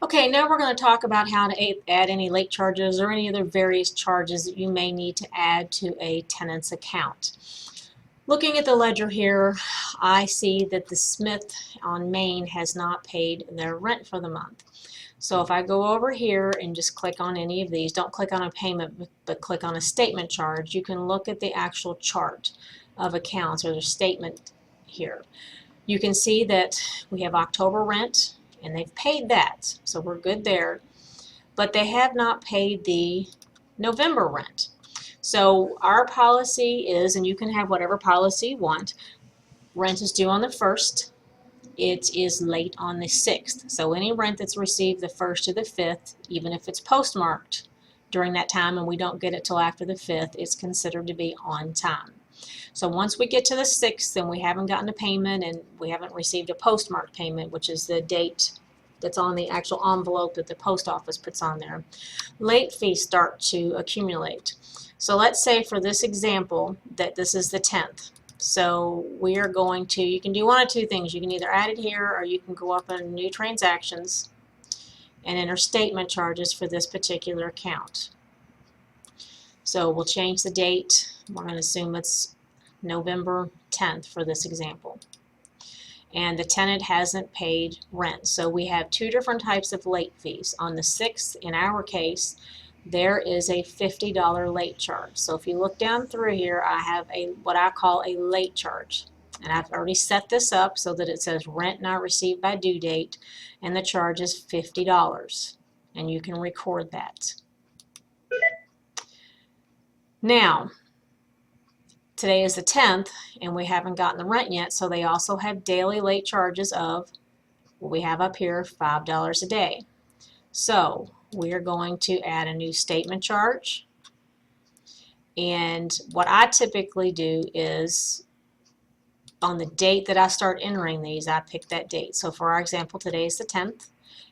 Okay, now we're going to talk about how to add any late charges or any other various charges that you may need to add to a tenant's account. Looking at the ledger here, I see that the Smith on Main has not paid their rent for the month. So if I go over here and just click on any of these, don't click on a payment, but click on a statement charge, you can look at the actual chart of accounts or the statement here. You can see that we have October rent, and they've paid that, so we're good there. But they have not paid the November rent. So our policy is, and you can have whatever policy you want, rent is due on the 1st. It is late on the 6th. So any rent that's received the 1st to the 5th, even if it's postmarked during that time and we don't get it till after the 5th, it's considered to be on time. So once we get to the 6th and we haven't gotten a payment and we haven't received a postmarked payment, which is the date that's on the actual envelope that the post office puts on there, late fees start to accumulate. So let's say for this example that this is the 10th. So we are going to, you can do one of two things. You can either add it here or you can go up on new transactions and enter statement charges for this particular account. So we'll change the date. We're going to assume it's November 10th for this example. And the tenant hasn't paid rent. So we have two different types of late fees. On the 6th, in our case, there is a $50 late charge. So if you look down through here, I have what I call a late charge. And I've already set this up so that it says rent not received by due date, and the charge is $50. And you can record that. Now, today is the 10th, and we haven't gotten the rent yet, so they also have daily late charges of, what we have up here, $5 a day. So we are going to add a new statement charge. And what I typically do is, on the date that I start entering these, I pick that date. So for our example, today is the 10th.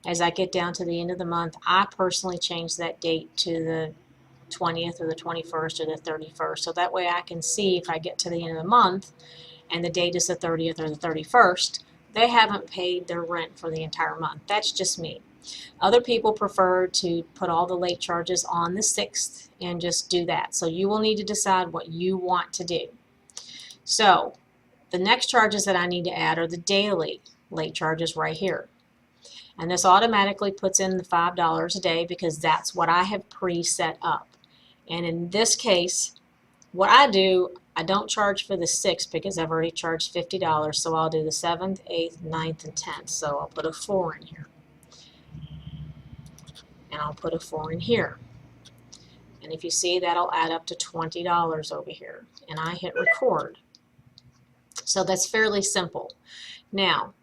As I get down to the end of the month, I personally change that date to the 20th or the 21st or the 31st. So that way I can see if I get to the end of the month and the date is the 30th or the 31st, they haven't paid their rent for the entire month. That's just me. Other people prefer to put all the late charges on the 6th and just do that. So you will need to decide what you want to do. So the next charges that I need to add are the daily late charges right here. And this automatically puts in the $5 a day because that's what I have pre-set up. And in this case, what I do, I don't charge for the 6th because I've already charged $50, so I'll do the 7th, 8th, 9th, and 10th. So I'll put a 4 in here. And I'll put a 4 in here. And if you see, that'll add up to $20 over here. And I hit record. So that's fairly simple. Now,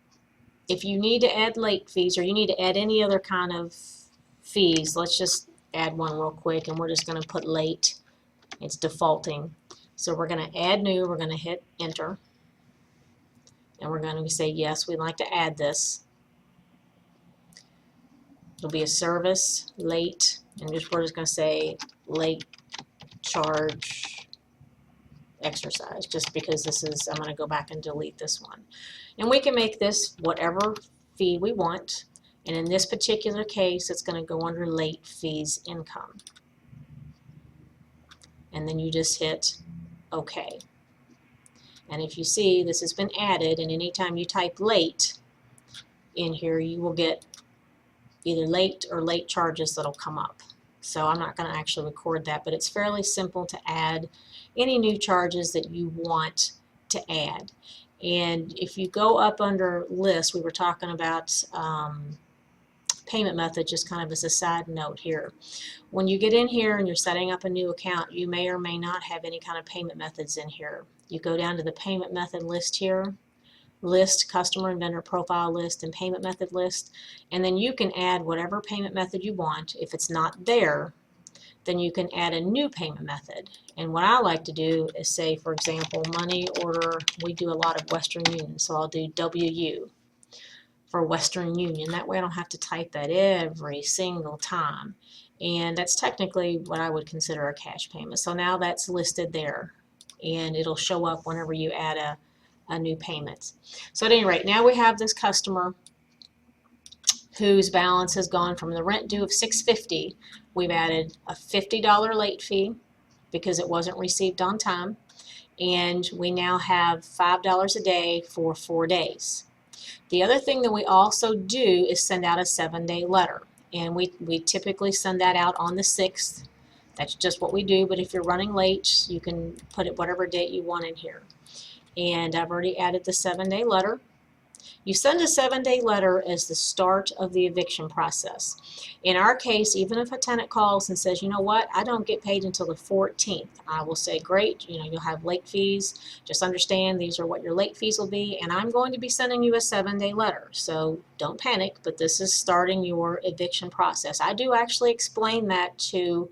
if you need to add late fees or you need to add any other kind of fees, let's just add one real quick, and we're just going to put late. It's defaulting. So we're going to add new, we're going to hit enter, and we're going to say yes, we'd like to add this. It'll be a service, late, and we're just going to say late charge exercise, just because this is, I'm going to go back and delete this one. And we can make this whatever fee we want. And in this particular case, it's going to go under late fees income. And then you just hit OK. And if you see, this has been added, and anytime you type late in here, you will get either late or late charges that'll come up. So I'm not going to actually record that, but it's fairly simple to add any new charges that you want to add. And if you go up under list, we were talking about payment method, just kind of as a side note here. When you get in here and you're setting up a new account, you may or may not have any kind of payment methods in here. You go down to the payment method list here, list, customer and vendor profile list, and payment method list, and then you can add whatever payment method you want. If it's not there, then you can add a new payment method. And what I like to do is say, for example, money order, we do a lot of Western Union, so I'll do WU for Western Union. That way I don't have to type that every single time. And that's technically what I would consider a cash payment. So now that's listed there, and it'll show up whenever you add a new payment. So at any rate, now we have this customer whose balance has gone from the rent due of $650, we've added a $50 late fee because it wasn't received on time, and we now have $5 a day for 4 days. The other thing that we also do is send out a 7-day letter, and we typically send that out on the 6th. That's just what we do, but if you're running late, you can put it whatever date you want in here. And I've already added the 7-day letter. You send a 7-day letter as the start of the eviction process. In our case, even if a tenant calls and says, you know what, I don't get paid until the 14th, I will say, great, you'll have late fees. Just understand these are what your late fees will be, and I'm going to be sending you a 7-day letter. So don't panic, but this is starting your eviction process. I do actually explain that to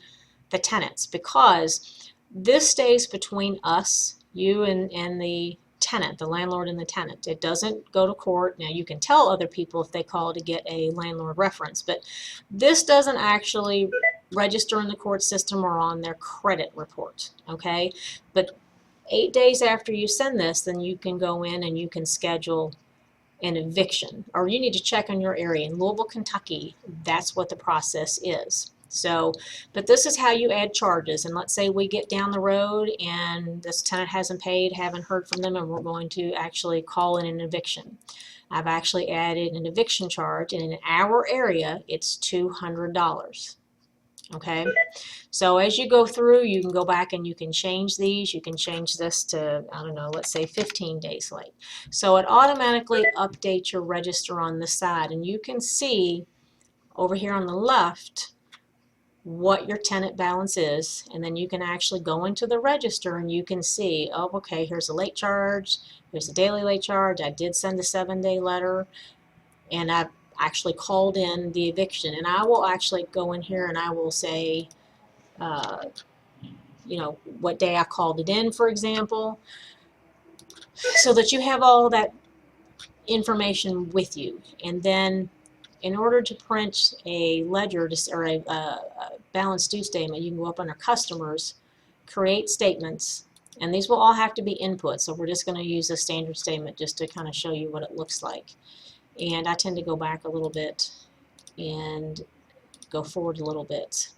the tenants because this stays between us, you and the tenant, the landlord and the tenant. It doesn't go to court. Now you can tell other people if they call to get a landlord reference, but this doesn't actually register in the court system or on their credit report, okay? But 8 days after you send this, then you can go in and you can schedule an eviction, or you need to check on your area. In Louisville, Kentucky, that's what the process is. So, but this is how you add charges. And let's say we get down the road and this tenant hasn't paid, haven't heard from them, and we're going to actually call in an eviction. I've actually added an eviction charge, and in our area, it's $200. Okay, so as you go through, you can go back and you can change these. You can change this to, I don't know, let's say 15 days late. So it automatically updates your register on the side, and you can see over here on the left what your tenant balance is, and then you can actually go into the register and you can see, oh, okay, here's a late charge, here's a daily late charge, I did send a 7-day letter, and I've actually called in the eviction. And I will actually go in here and I will say, what day I called it in, for example, so that you have all that information with you. And then in order to print a ledger or a balance due statement, you can go up under customers, create statements, and these will all have to be input. So we're just going to use a standard statement just to kind of show you what it looks like. And I tend to go back a little bit and go forward a little bit.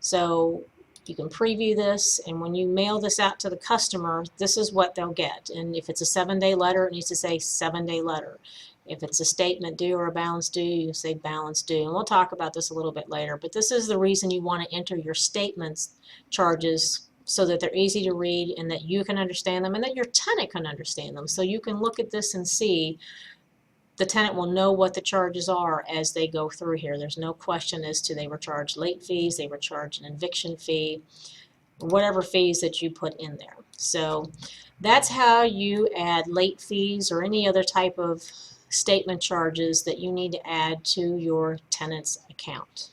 So you can preview this, and when you mail this out to the customer, this is what they'll get. And if it's a 7-day letter, it needs to say 7-day letter. If it's a statement due or a balance due, you say balance due. And we'll talk about this a little bit later, but this is the reason you want to enter your statements charges so that they're easy to read and that you can understand them and that your tenant can understand them. So you can look at this and see the tenant will know what the charges are as they go through here. There's no question as to they were charged late fees, they were charged an eviction fee, whatever fees that you put in there. So that's how you add late fees or any other type of statement charges that you need to add to your tenant's account.